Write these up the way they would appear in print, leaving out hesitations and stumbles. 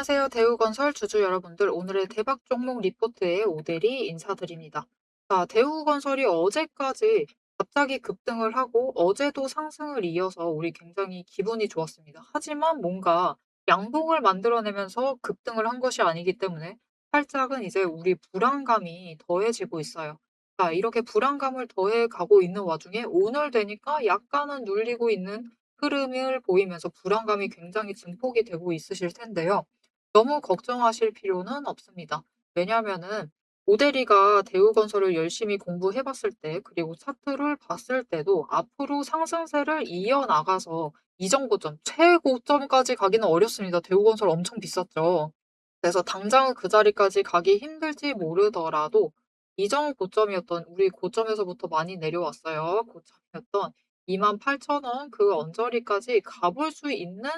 안녕하세요. 대우건설 주주 여러분들. 오늘의 대박 종목 리포트에 오대리 인사드립니다. 자, 대우건설이 어제까지 갑자기 급등을 하고 어제도 상승을 이어서 우리 굉장히 기분이 좋았습니다. 하지만 뭔가 양봉을 만들어내면서 급등을 한 것이 아니기 때문에 살짝은 이제 우리 불안감이 더해지고 있어요. 자, 이렇게 불안감을 더해가고 있는 와중에 오늘 되니까 약간은 눌리고 있는 흐름을 보이면서 불안감이 굉장히 증폭이 되고 있으실 텐데요. 너무 걱정하실 필요는 없습니다. 왜냐하면은 오대리가 대우건설을 열심히 공부해 봤을 때 그리고 차트를 봤을 때도 앞으로 상승세를 이어나가서 이전 고점, 최고점까지 가기는 어렵습니다. 대우건설 엄청 비쌌죠. 그래서 당장은 그 자리까지 가기 힘들지 모르더라도 이전 고점이었던 우리 고점에서부터 많이 내려왔어요. 고점이었던 28,000원 그 언저리까지 가볼 수 있는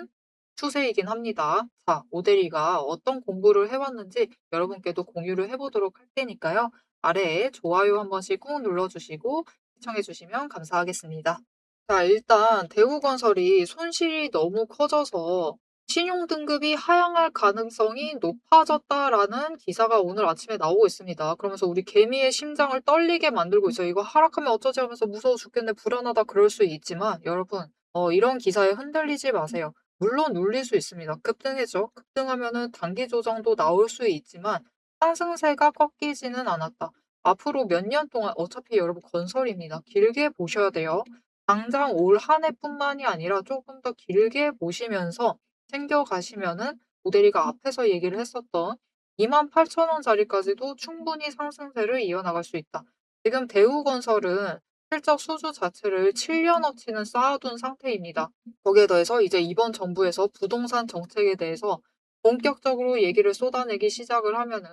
추세이긴 합니다. 자, 오대리가 어떤 공부를 해왔는지 여러분께도 공유를 해보도록 할 테니까요. 아래에 좋아요 한 번씩 꾹 눌러주시고 시청해주시면 감사하겠습니다. 자, 일단 대우건설이 손실이 너무 커져서 신용등급이 하향할 가능성이 높아졌다라는 기사가 오늘 아침에 나오고 있습니다. 그러면서 우리 개미의 심장을 떨리게 만들고 있어요. 이거 하락하면 어쩌지 하면서 무서워 죽겠네, 불안하다 그럴 수 있지만 여러분, 이런 기사에 흔들리지 마세요. 물론 눌릴 수 있습니다. 급등했죠. 급등하면은 단기 조정도 나올 수 있지만 상승세가 꺾이지는 않았다. 앞으로 몇 년 동안 어차피 여러분 건설입니다. 길게 보셔야 돼요. 당장 올 한 해뿐만이 아니라 조금 더 길게 보시면서 챙겨가시면은 모델이가 앞에서 얘기를 했었던 28,000원 자리까지도 충분히 상승세를 이어나갈 수 있다. 지금 대우건설은 실적 수주 자체를 7년어치는 쌓아둔 상태입니다. 거기에 더해서 이제 이번 정부에서 부동산 정책에 대해서 본격적으로 얘기를 쏟아내기 시작을 하면은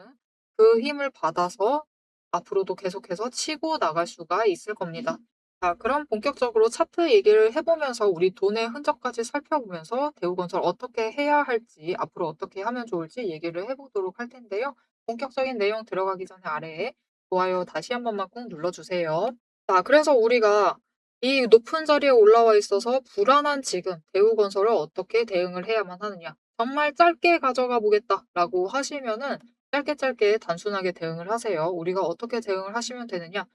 그 힘을 받아서 앞으로도 계속해서 치고 나갈 수가 있을 겁니다. 자, 그럼 본격적으로 차트 얘기를 해보면서 우리 돈의 흔적까지 살펴보면서 대우건설 어떻게 해야 할지, 앞으로 어떻게 하면 좋을지 얘기를 해보도록 할 텐데요. 본격적인 내용 들어가기 전에 아래에 좋아요 다시 한 번만 꾹 눌러주세요. 자, 그래서 우리가 이 높은 자리에 올라와 있어서 불안한 지금 대우건설을 어떻게 대응을 해야만 하느냐. 정말 짧게 가져가 보겠다라고 하시면은 짧게 짧게 단순하게 대응을 하세요. 우리가 어떻게 대응을 하시면 되느냐.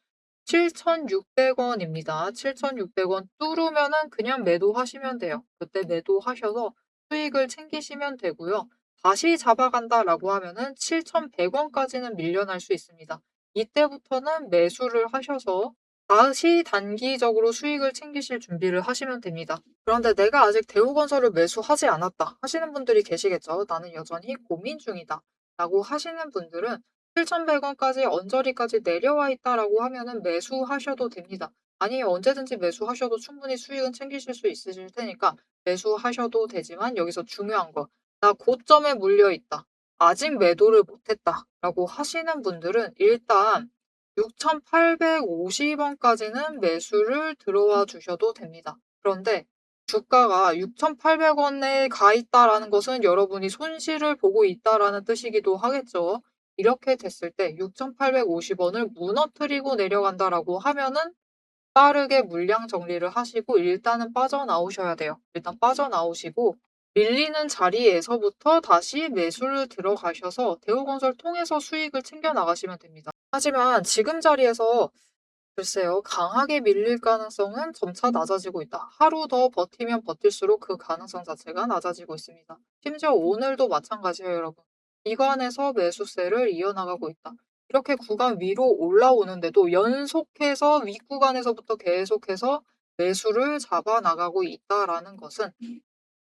7,600원입니다. 7,600원 뚫으면은 그냥 매도하시면 돼요. 그때 매도하셔서 수익을 챙기시면 되고요. 다시 잡아간다라고 하면은 7,100원까지는 밀려날 수 있습니다. 이때부터는 매수를 하셔서 다시 단기적으로 수익을 챙기실 준비를 하시면 됩니다. 그런데 내가 아직 대우건설을 매수하지 않았다 하시는 분들이 계시겠죠. 나는 여전히 고민 중이다 라고 하시는 분들은 7,100원까지 언저리까지 내려와 있다라고 하면은 매수하셔도 됩니다. 아니요, 언제든지 매수하셔도 충분히 수익은 챙기실 수 있으실 테니까 매수하셔도 되지만 여기서 중요한 거, 나 고점에 물려 있다. 아직 매도를 못했다. 라고 하시는 분들은 일단 6,850원까지는 매수를 들어와 주셔도 됩니다. 그런데 주가가 6,800원에 가 있다라는 것은 여러분이 손실을 보고 있다라는 뜻이기도 하겠죠. 이렇게 됐을 때 6,850원을 무너뜨리고 내려간다라고 하면은 빠르게 물량 정리를 하시고 일단은 빠져나오셔야 돼요. 일단 빠져나오시고 밀리는 자리에서부터 다시 매수를 들어가셔서 대우건설 통해서 수익을 챙겨 나가시면 됩니다. 하지만 지금 자리에서 글쎄요, 강하게 밀릴 가능성은 점차 낮아지고 있다. 하루 더 버티면 버틸수록 그 가능성 자체가 낮아지고 있습니다. 심지어 오늘도 마찬가지예요, 여러분. 이관에서 매수세를 이어나가고 있다. 이렇게 구간 위로 올라오는데도 연속해서 윗구간에서부터 계속해서 매수를 잡아나가고 있다라는 것은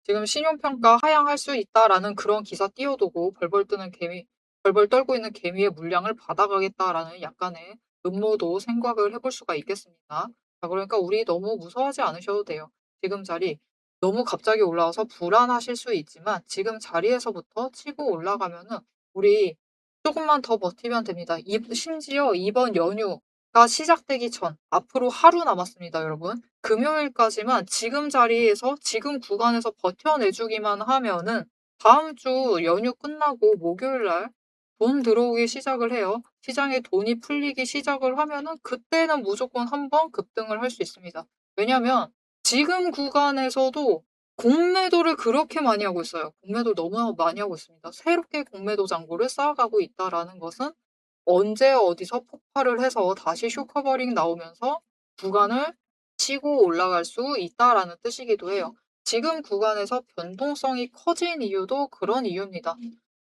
지금 신용평가 하향할 수 있다라는 그런 기사 띄워두고 벌벌 뜨는 개미, 벌벌 떨고 있는 개미의 물량을 받아가겠다라는 약간의 음모도 생각을 해볼 수가 있겠습니다. 자, 그러니까 우리 너무 무서워하지 않으셔도 돼요. 지금 자리 너무 갑자기 올라와서 불안하실 수 있지만 지금 자리에서부터 치고 올라가면은 우리 조금만 더 버티면 됩니다. 심지어 이번 연휴가 시작되기 전 앞으로 하루 남았습니다, 여러분. 금요일까지만 지금 자리에서 지금 구간에서 버텨내주기만 하면은 다음 주 연휴 끝나고 목요일 날 돈 들어오기 시작을 해요. 시장에 돈이 풀리기 시작을 하면은 그때는 무조건 한번 급등을 할 수 있습니다. 왜냐면 지금 구간에서도 공매도를 그렇게 많이 하고 있어요. 공매도 너무 많이 하고 있습니다. 새롭게 공매도 잔고를 쌓아가고 있다라는 것은 언제 어디서 폭발을 해서 다시 쇼커버링 나오면서 구간을 치고 올라갈 수 있다라는 뜻이기도 해요. 지금 구간에서 변동성이 커진 이유도 그런 이유입니다.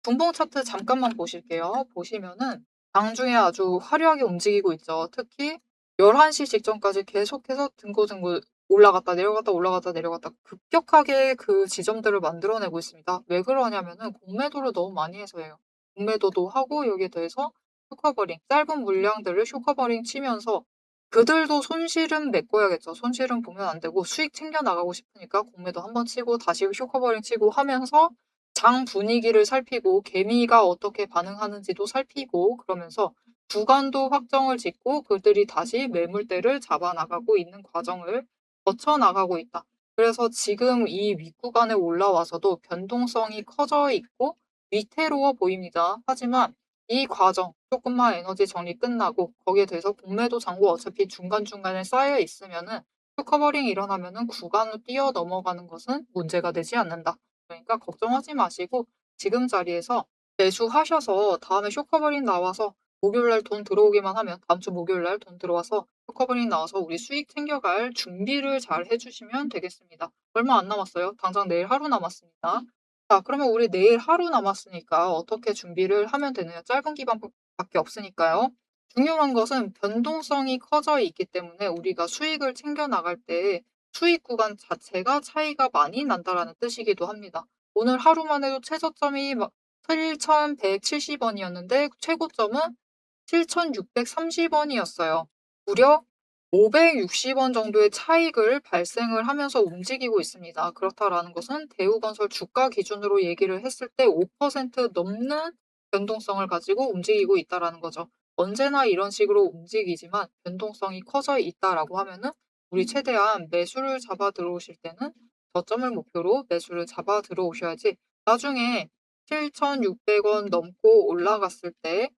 분봉 차트 잠깐만 보실게요. 보시면은 장중에 아주 화려하게 움직이고 있죠. 특히 11시 직전까지 계속해서 등고등고 올라갔다 내려갔다 올라갔다 내려갔다 급격하게 그 지점들을 만들어내고 있습니다. 왜 그러냐면은 공매도를 너무 많이 해서예요. 공매도도 하고 여기에 대해서 쇼커버링, 짧은 물량들을 쇼커버링 치면서 그들도 손실은 메꿔야겠죠. 손실은 보면 안 되고 수익 챙겨 나가고 싶으니까 공매도 한번 치고 다시 쇼커버링 치고 하면서 장 분위기를 살피고 개미가 어떻게 반응하는지도 살피고 그러면서 구간도 확정을 짓고 그들이 다시 매물대를 잡아 나가고 있는 과정을 거쳐 나가고 있다. 그래서 지금 이 윗구간에 올라와서도 변동성이 커져 있고 위태로워 보입니다. 하지만 이 과정, 조금만 에너지 정리 끝나고 거기에 대해서 공매도 잔고 어차피 중간중간에 쌓여 있으면은 쇼커버링 일어나면은 구간을 뛰어 넘어가는 것은 문제가 되지 않는다. 그러니까 걱정하지 마시고 지금 자리에서 매수하셔서 다음에 쇼커버링 나와서 목요일날 돈 들어오기만 하면 다음 주 목요일날 돈 들어와서 쇼커버링 나와서 우리 수익 챙겨갈 준비를 잘 해주시면 되겠습니다. 얼마 안 남았어요. 당장 내일 하루 남았습니다. 자, 그러면 우리 내일 하루 남았으니까 어떻게 준비를 하면 되느냐? 짧은 기간밖에 없으니까요. 중요한 것은 변동성이 커져 있기 때문에 우리가 수익을 챙겨 나갈 때 수익 구간 자체가 차이가 많이 난다라는 뜻이기도 합니다. 오늘 하루만 해도 최저점이 막 7,170원이었는데 최고점은 7,630원이었어요. 무려 560원 정도의 차익을 발생을 하면서 움직이고 있습니다. 그렇다라는 것은 대우건설 주가 기준으로 얘기를 했을 때 5% 넘는 변동성을 가지고 움직이고 있다라는 거죠. 언제나 이런 식으로 움직이지만 변동성이 커져 있다라고 하면은 우리 최대한 매수를 잡아 들어오실 때는 저점을 목표로 매수를 잡아 들어오셔야지 나중에 7,600원 넘고 올라갔을 때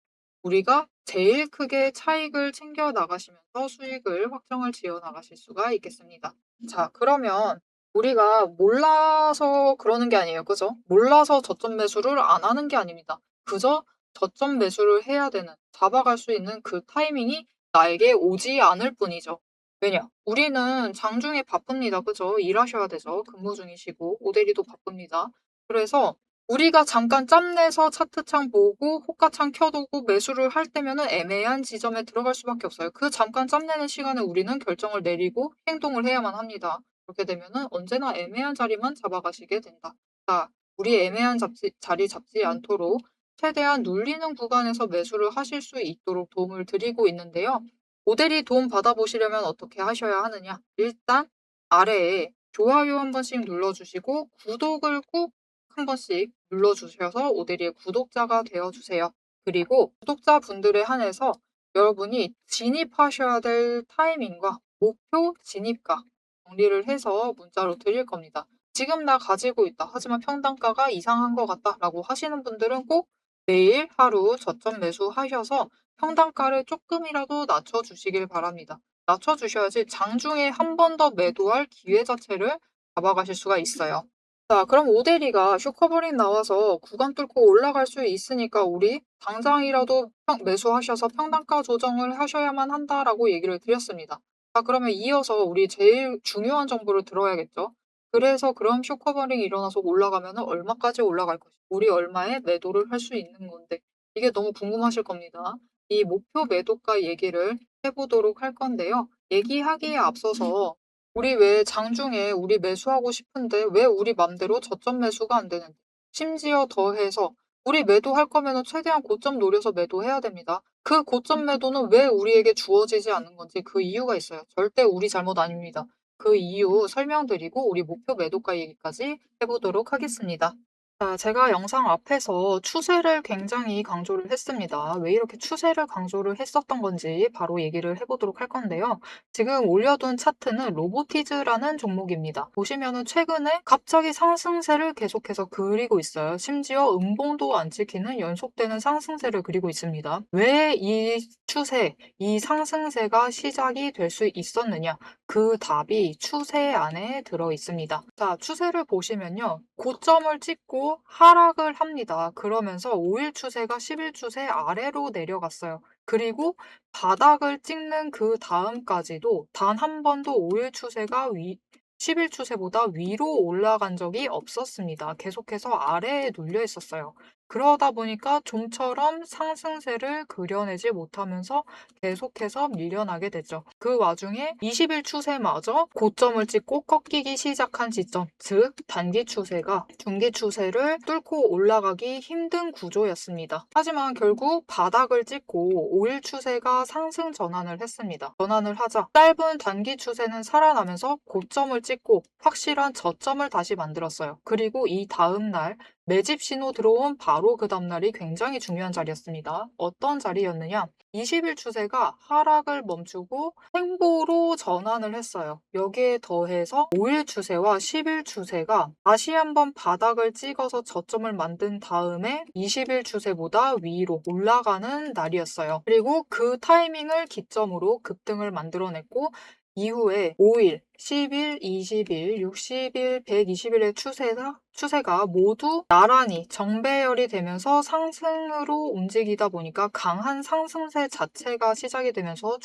우리가 제일 크게 차익을 챙겨 나가시면서 수익을 확정을 지어 나가실 수가 있겠습니다. 자, 그러면 우리가 몰라서 그러는 게 아니에요. 그죠? 몰라서 저점 매수를 안 하는 게 아닙니다. 그저 저점 매수를 해야 되는, 잡아갈 수 있는 그 타이밍이 나에게 오지 않을 뿐이죠. 왜냐? 우리는 장중에 바쁩니다. 그죠? 일하셔야 되죠. 근무 중이시고, 오대리도 바쁩니다. 그래서 우리가 잠깐 짬내서 차트창 보고 호가창 켜두고 매수를 할 때면은 애매한 지점에 들어갈 수밖에 없어요. 그 잠깐 짬내는 시간에 우리는 결정을 내리고 행동을 해야만 합니다. 그렇게 되면은 언제나 애매한 자리만 잡아가시게 된다. 자, 우리 애매한 자리 잡지 않도록 최대한 눌리는 구간에서 매수를 하실 수 있도록 도움을 드리고 있는데요. 모델이 도움 받아보시려면 어떻게 하셔야 하느냐? 일단 아래에 좋아요 한 번씩 눌러주시고 구독을 꾹 한 번씩 눌러주셔서 오데리의 구독자가 되어주세요. 그리고 구독자분들에 한해서 여러분이 진입하셔야 될 타이밍과 목표 진입가 정리를 해서 문자로 드릴 겁니다. 지금 나 가지고 있다. 하지만 평단가가 이상한 것 같다. 라고 하시는 분들은 꼭 내일 하루 저점 매수하셔서 평단가를 조금이라도 낮춰주시길 바랍니다. 낮춰주셔야지 장중에 한 번 더 매도할 기회 자체를 잡아가실 수가 있어요. 자, 그럼 오대리가 쇼커버링 나와서 구간 뚫고 올라갈 수 있으니까 우리 당장이라도 매수하셔서 평단가 조정을 하셔야만 한다라고 얘기를 드렸습니다. 자, 그러면 이어서 우리 제일 중요한 정보를 들어야겠죠. 그래서 그럼 쇼커버링이 일어나서 올라가면 얼마까지 올라갈 것이 우리 얼마에 매도를 할 수 있는 건데 이게 너무 궁금하실 겁니다. 이 목표 매도가 얘기를 해보도록 할 건데요. 얘기하기에 앞서서 우리 왜 장중에 우리 매수하고 싶은데 왜 우리 맘대로 저점 매수가 안 되는데 심지어 더해서 우리 매도할 거면은 최대한 고점 노려서 매도해야 됩니다. 그 고점 매도는 왜 우리에게 주어지지 않는 건지 그 이유가 있어요. 절대 우리 잘못 아닙니다. 그 이유 설명드리고 우리 목표 매도가 얘기까지 해보도록 하겠습니다. 자, 제가 영상 앞에서 추세를 굉장히 강조를 했습니다. 왜 이렇게 추세를 강조를 했었던 건지 바로 얘기를 해보도록 할 건데요. 지금 올려둔 차트는 로보티즈라는 종목입니다. 보시면은 최근에 갑자기 상승세를 계속해서 그리고 있어요. 심지어 음봉도 안 찍히는 연속되는 상승세를 그리고 있습니다. 왜 이 추세, 이 상승세가 시작이 될 수 있었느냐? 그 답이 추세 안에 들어 있습니다. 자, 추세를 보시면요. 고점을 찍고 하락을 합니다. 그러면서 5일 추세가 10일 추세 아래로 내려갔어요. 그리고 바닥을 찍는 그 다음까지도 단 한 번도 5일 추세가 10일 추세보다 위로 올라간 적이 없었습니다. 계속해서 아래에 눌려 있었어요. 그러다 보니까 좀처럼 상승세를 그려내지 못하면서 계속해서 밀려나게 되죠. 그 와중에 20일 추세마저 고점을 찍고 꺾이기 시작한 지점, 즉 단기 추세가 중기 추세를 뚫고 올라가기 힘든 구조였습니다. 하지만 결국 바닥을 찍고 5일 추세가 상승 전환을 했습니다. 전환을 하자 짧은 단기 추세는 살아나면서 고점을 찍고 확실한 저점을 다시 만들었어요. 그리고 이 다음 날 매집 신호 들어온 바로 그 다음날이 굉장히 중요한 자리였습니다. 어떤 자리였느냐? 20일 추세가 하락을 멈추고 횡보로 전환을 했어요. 여기에 더해서 5일 추세와 10일 추세가 다시 한번 바닥을 찍어서 저점을 만든 다음에 20일 추세보다 위로 올라가는 날이었어요. 그리고 그 타이밍을 기점으로 급등을 만들어냈고 이후에 5일, 10일, 20일, 60일, 120일의 추세가 모두 나란히 정배열이 되면서 상승으로 움직이다 보니까 강한 상승세 자체가 시작이 되면서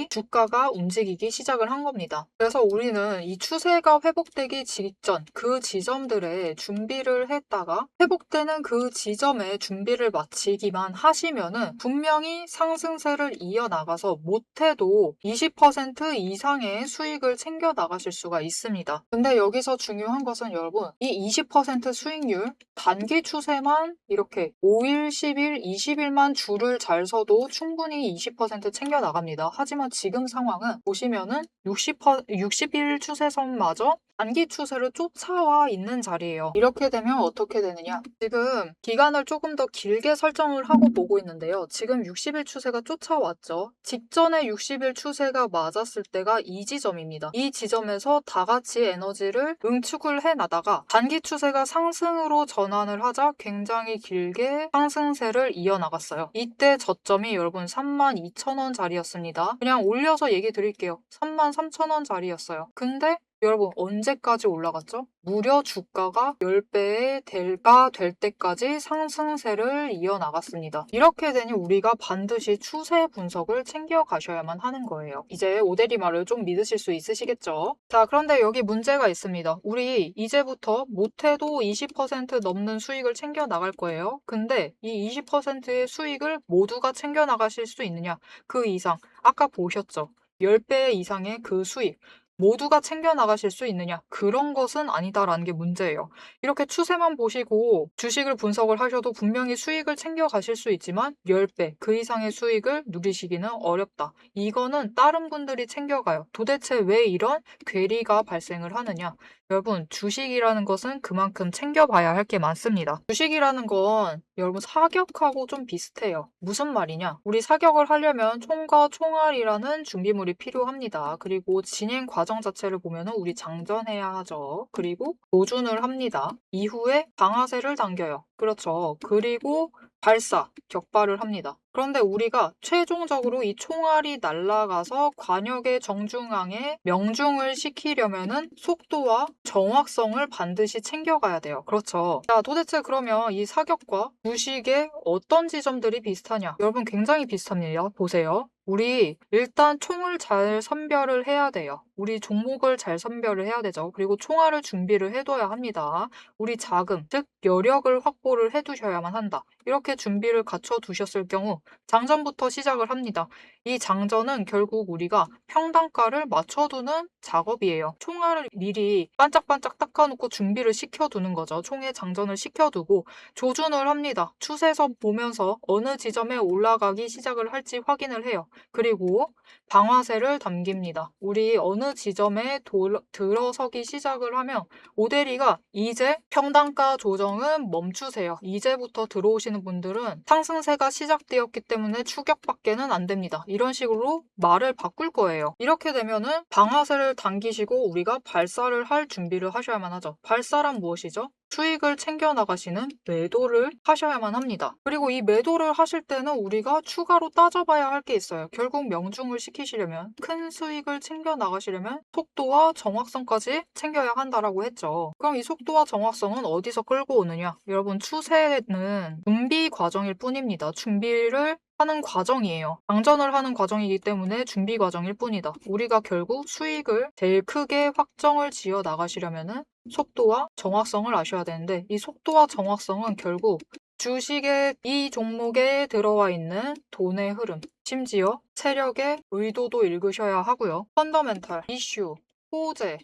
주가가 움직이기 시작을 한 겁니다. 그래서 우리는 이 추세가 회복되기 직전 그 지점들에 준비를 했다가 회복되는 그 지점에 준비를 마치기만 하시면은 분명히 상승세를 이어나가서 못해도 20% 이상의 수익을 챙겨 나가실 수가 있습니다. 근데 여기서 중요한 것은 여러분, 이 20% 수익률 단기 추세만 이렇게 5일, 10일, 20일만 줄을 잘 서도 충분히 20% 챙겨 나갑니다. 하지만 지금 상황은 보시면은 60일 추세선마저 단기 추세를 쫓아와 있는 자리예요. 이렇게 되면 어떻게 되느냐? 지금 기간을 조금 더 길게 설정을 하고 보고 있는데요. 지금 60일 추세가 쫓아왔죠. 직전에 60일 추세가 맞았을 때가 이 지점입니다. 이 지점에서 다 같이 에너지를 응축을 해나다가 단기 추세가 상승으로 전환을 하자 굉장히 길게 상승세를 이어나갔어요. 이때 저점이 여러분 32,000원 자리였습니다. 그냥 올려서 얘기 드릴게요. 33,000원 자리였어요. 근데 여러분 언제까지 올라갔죠? 무려 주가가 10배의 대가 될 때까지 상승세를 이어나갔습니다. 이렇게 되니 우리가 반드시 추세 분석을 챙겨 가셔야만 하는 거예요. 이제 오대리 말을 좀 믿으실 수 있으시겠죠? 자, 그런데 여기 문제가 있습니다. 우리 이제부터 못해도 20% 넘는 수익을 챙겨 나갈 거예요. 근데 이 20%의 수익을 모두가 챙겨 나가실 수 있느냐? 그 이상 아까 보셨죠? 10배 이상의 그 수익 모두가 챙겨 나가실 수 있느냐? 그런 것은 아니다라는 게 문제예요. 이렇게 추세만 보시고 주식을 분석을 하셔도 분명히 수익을 챙겨 가실 수 있지만 10배 그 이상의 수익을 누리시기는 어렵다. 이거는 다른 분들이 챙겨가요. 도대체 왜 이런 괴리가 발생을 하느냐? 여러분, 주식이라는 것은 그만큼 챙겨봐야 할 게 많습니다. 주식이라는 건 여러분 사격하고 좀 비슷해요. 무슨 말이냐? 우리 사격을 하려면 총과 총알이라는 준비물이 필요합니다. 그리고 진행 과정 자체를 보면 우리 장전해야 하죠. 그리고 조준을 합니다. 이후에 방아쇠를 당겨요. 그렇죠. 그리고 발사, 격발을 합니다. 그런데 우리가 최종적으로 이 총알이 날아가서 관역의 정중앙에 명중을 시키려면은 속도와 정확성을 반드시 챙겨가야 돼요. 그렇죠. 자, 도대체 그러면 이 사격과 주식의 어떤 지점들이 비슷하냐? 여러분 굉장히 비슷합니다. 보세요. 우리 일단 총을 잘 선별을 해야 돼요. 우리 종목을 잘 선별을 해야 되죠. 그리고 총알을 준비를 해둬야 합니다. 우리 자금, 즉 여력을 확보를 해두셔야만 한다. 이렇게 준비를 갖춰 두셨을 경우 장전부터 시작을 합니다. 이 장전은 결국 우리가 평단가를 맞춰두는 작업이에요. 총알을 미리 반짝반짝 닦아놓고 준비를 시켜두는 거죠. 총에 장전을 시켜두고 조준을 합니다. 추세선 보면서 어느 지점에 올라가기 시작을 할지 확인을 해요. 그리고 방아쇠를 당깁니다. 우리 어느 지점에 들어서기 시작을 하면 오대리가 이제 평단가 조정은 멈추세요. 이제부터 들어오시는 분들은 상승세가 시작되었기 때문에 추격밖에는 안 됩니다. 이런 식으로 말을 바꿀 거예요. 이렇게 되면은 방아쇠를 당기시고 우리가 발사를 할 준비를 하셔야만 하죠. 발사란 무엇이죠? 수익을 챙겨 나가시는 매도를 하셔야만 합니다. 그리고 이 매도를 하실 때는 우리가 추가로 따져봐야 할 게 있어요. 결국 명중을 시키시려면, 큰 수익을 챙겨 나가시려면 속도와 정확성까지 챙겨야 한다라고 했죠. 그럼 이 속도와 정확성은 어디서 끌고 오느냐? 여러분, 추세는 준비 과정일 뿐입니다. 준비를 하는 과정이에요. 방전을 하는 과정이기 때문에 준비 과정일 뿐이다. 우리가 결국 수익을 제일 크게 확정을 지어 나가시려면은 속도와 정확성을 아셔야 되는데, 이 속도와 정확성은 결국 주식의 이 종목에 들어와 있는 돈의 흐름, 심지어 세력의 의도도 읽으셔야 하고요. 펀더멘탈, 이슈, 호재,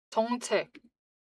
정책,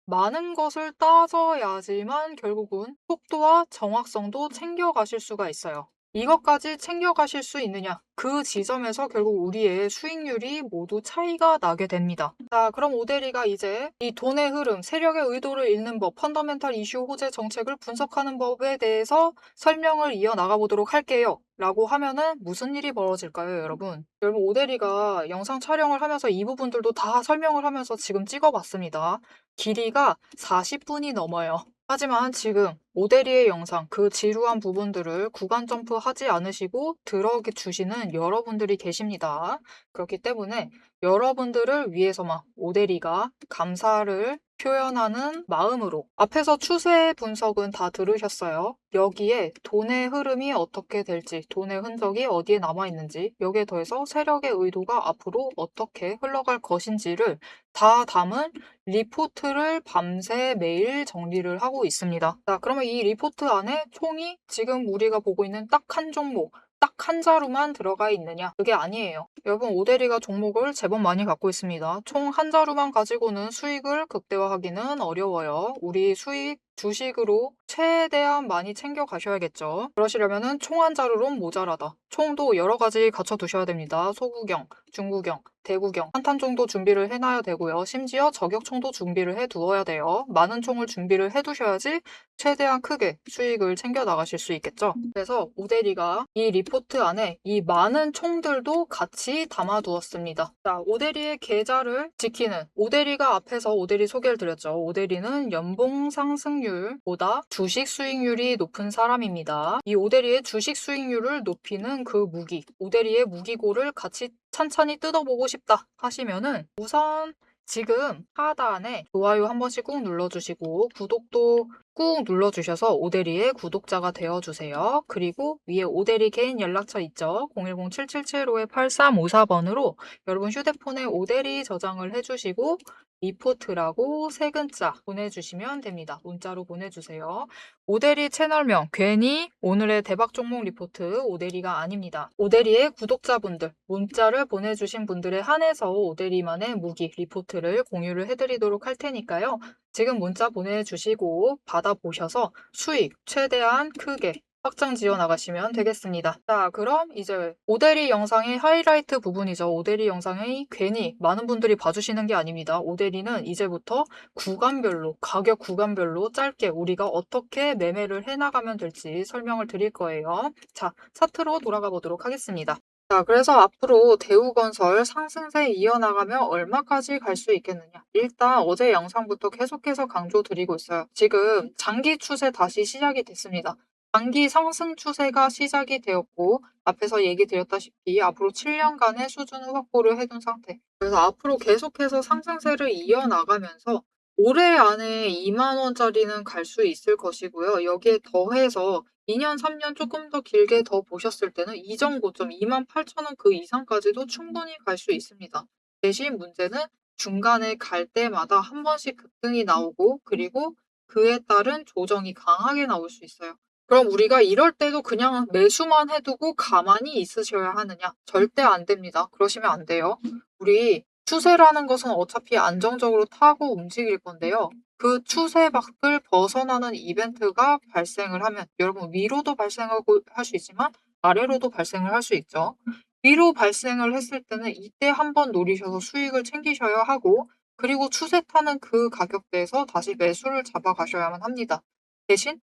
많은 것을 따져야지만 결국은 속도와 정확성도 챙겨가실 수가 있어요. 이것까지 챙겨가실 수 있느냐? 그 지점에서 결국 우리의 수익률이 모두 차이가 나게 됩니다. 자, 그럼 오대리가 이제 이 돈의 흐름, 세력의 의도를 읽는 법, 펀더멘탈 이슈, 호재, 정책을 분석하는 법에 대해서 설명을 이어나가 보도록 할게요. 라고 하면은 무슨 일이 벌어질까요, 여러분? 여러분, 오대리가 영상 촬영을 하면서 이 부분들도 다 설명을 하면서 지금 찍어봤습니다. 길이가 40분이 넘어요. 하지만 지금 오대리의 영상, 그 지루한 부분들을 구간 점프하지 않으시고 들어주시는 여러분들이 계십니다. 그렇기 때문에 여러분들을 위해서만 오대리가 감사를 표현하는 마음으로, 앞에서 추세 분석은 다 들으셨어요. 여기에 돈의 흐름이 어떻게 될지, 돈의 흔적이 어디에 남아있는지, 여기에 더해서 세력의 의도가 앞으로 어떻게 흘러갈 것인지를 다 담은 리포트를 밤새 매일 정리를 하고 있습니다. 자, 그러면 이 리포트 안에 총이 지금 우리가 보고 있는 딱 한 종목, 딱 한 자루만 들어가 있느냐? 그게 아니에요. 여러분, 오대리가 종목을 제법 많이 갖고 있습니다. 총 한 자루만 가지고는 수익을 극대화하기는 어려워요. 우리 수익 주식으로 최대한 많이 챙겨 가셔야겠죠. 그러시려면은 총 한 자루론 모자라다. 총도 여러 가지 갖춰 두셔야 됩니다. 소구경, 중구경, 대구경, 한탄 총도 준비를 해놔야 되고요. 심지어 저격총도 준비를 해두어야 돼요. 많은 총을 준비를 해두셔야지 최대한 크게 수익을 챙겨 나가실 수 있겠죠. 그래서 오대리가 이 리포트 안에 이 많은 총들도 같이 담아두었습니다. 자, 오대리의 계좌를 지키는, 오대리가 앞에서 오대리 소개를 드렸죠. 오대리는 연봉 상승률보다 주식 수익률이 높은 사람입니다. 이 오대리의 주식 수익률을 높이는 그 무기, 오대리의 무기고를 같이 찬찬히 뜯어보고 싶다 하시면은 우선 지금 하단에 좋아요 한 번씩 꾹 눌러주시고 구독도 꾹 눌러주셔서 오대리의 구독자가 되어주세요. 그리고 위에 오대리 개인 연락처 있죠? 010-777-8354번으로 여러분 휴대폰에 오대리 저장을 해주시고 리포트라고 세 글자 보내주시면 됩니다. 문자로 보내주세요. 오대리 채널명 괜히 오늘의 대박 종목 리포트 오대리가 아닙니다. 오대리의 구독자분들, 문자를 보내주신 분들에 한해서 오대리만의 무기 리포트를 공유를 해드리도록 할 테니까요. 지금 문자 보내주시고 받아보셔서 수익 최대한 크게 확장 지어 나가시면 되겠습니다. 자, 그럼 이제 오대리 영상의 하이라이트 부분이죠. 오대리 영상이 괜히 많은 분들이 봐주시는 게 아닙니다. 오대리는 이제부터 구간별로, 가격 구간별로 짧게 우리가 어떻게 매매를 해나가면 될지 설명을 드릴 거예요. 자, 차트로 돌아가 보도록 하겠습니다. 자, 그래서 앞으로 대우건설 상승세 이어나가면 얼마까지 갈 수 있겠느냐? 일단 어제 영상부터 계속해서 강조드리고 있어요. 지금 장기 추세 다시 시작이 됐습니다. 장기 상승 추세가 시작이 되었고 앞에서 얘기 드렸다시피 앞으로 7년간의 수준을 확보를 해둔 상태. 그래서 앞으로 계속해서 상승세를 이어나가면서 올해 안에 2만 원짜리는 갈 수 있을 것이고요. 여기에 더해서 2년, 3년 조금 더 길게 더 보셨을 때는 이전 고점 28,000원 그 이상까지도 충분히 갈 수 있습니다. 대신 문제는 중간에 갈 때마다 한 번씩 급등이 나오고 그리고 그에 따른 조정이 강하게 나올 수 있어요. 그럼 우리가 이럴 때도 그냥 매수만 해두고 가만히 있으셔야 하느냐? 절대 안 됩니다. 그러시면 안 돼요. 우리 추세라는 것은 어차피 안정적으로 타고 움직일 건데요. 그 추세 밖을 벗어나는 이벤트가 발생을 하면 여러분 위로도 발생하고 할 수 있지만 아래로도 발생을 할 수 있죠. 위로 발생을 했을 때는 이때 한번 노리셔서 수익을 챙기셔야 하고 그리고 추세 타는 그 가격대에서 다시 매수를 잡아가셔야만 합니다. 대신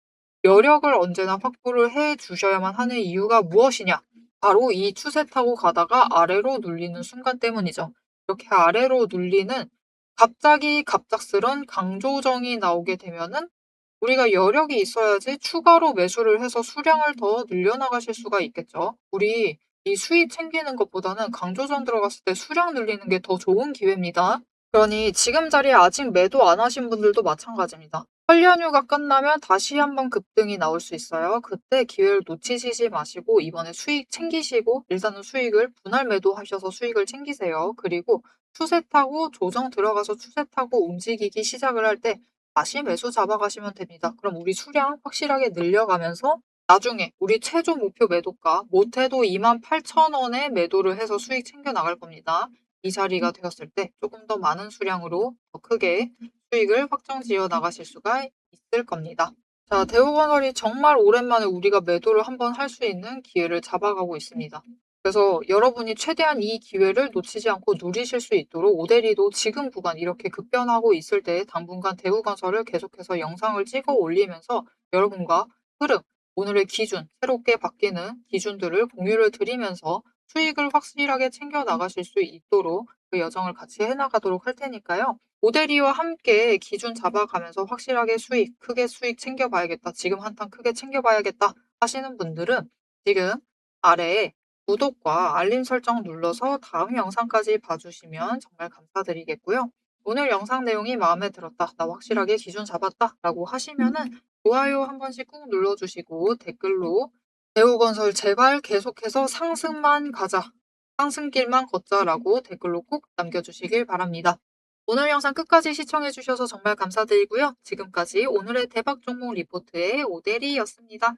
여력을 언제나 확보를 해 주셔야만 하는 이유가 무엇이냐? 바로 이 추세 타고 가다가 아래로 눌리는 순간 때문이죠. 이렇게 아래로 눌리는 갑자기 갑작스런 강조정이 나오게 되면은 우리가 여력이 있어야지 추가로 매수를 해서 수량을 더 늘려나가실 수가 있겠죠. 우리 이 수익 챙기는 것보다는 강조전 들어갔을 때 수량 늘리는 게 더 좋은 기회입니다. 그러니 지금 자리에 아직 매도 안 하신 분들도 마찬가지입니다. 설 연휴가 끝나면 다시 한번 급등이 나올 수 있어요. 그때 기회를 놓치시지 마시고 이번에 수익 챙기시고 일단은 수익을 분할 매도하셔서 수익을 챙기세요. 그리고 추세 타고 조정 들어가서 추세 타고 움직이기 시작을 할 때 다시 매수 잡아가시면 됩니다. 그럼 우리 수량 확실하게 늘려가면서 나중에 우리 최종 목표 매도가 못해도 28,000원에 매도를 해서 수익 챙겨 나갈 겁니다. 이 자리가 되었을 때 조금 더 많은 수량으로 더 크게 수익을 확정지어 나가실 수가 있을 겁니다. 자, 대우건설이 정말 오랜만에 우리가 매도를 한번 할 수 있는 기회를 잡아가고 있습니다. 그래서 여러분이 최대한 이 기회를 놓치지 않고 누리실 수 있도록 오데리도 지금 구간 이렇게 급변하고 있을 때 당분간 대우건설을 계속해서 영상을 찍어 올리면서 여러분과 흐름, 오늘의 기준, 새롭게 바뀌는 기준들을 공유를 드리면서 수익을 확실하게 챙겨 나가실 수 있도록 그 여정을 같이 해나가도록 할 테니까요. 모델이와 함께 기준 잡아가면서 확실하게 수익, 크게 수익 챙겨봐야겠다. 지금 한탕 크게 챙겨봐야겠다 하시는 분들은 지금 아래에 구독과 알림 설정 눌러서 다음 영상까지 봐주시면 정말 감사드리겠고요. 오늘 영상 내용이 마음에 들었다. 나 확실하게 기준 잡았다. 라고 하시면은 좋아요 한 번씩 꾹 눌러주시고 댓글로 대우건설 제발 계속해서 상승만 가자. 상승길만 걷자라고 댓글로 꼭 남겨주시길 바랍니다. 오늘 영상 끝까지 시청해주셔서 정말 감사드리고요. 지금까지 오늘의 대박 종목 리포트의 오대리였습니다.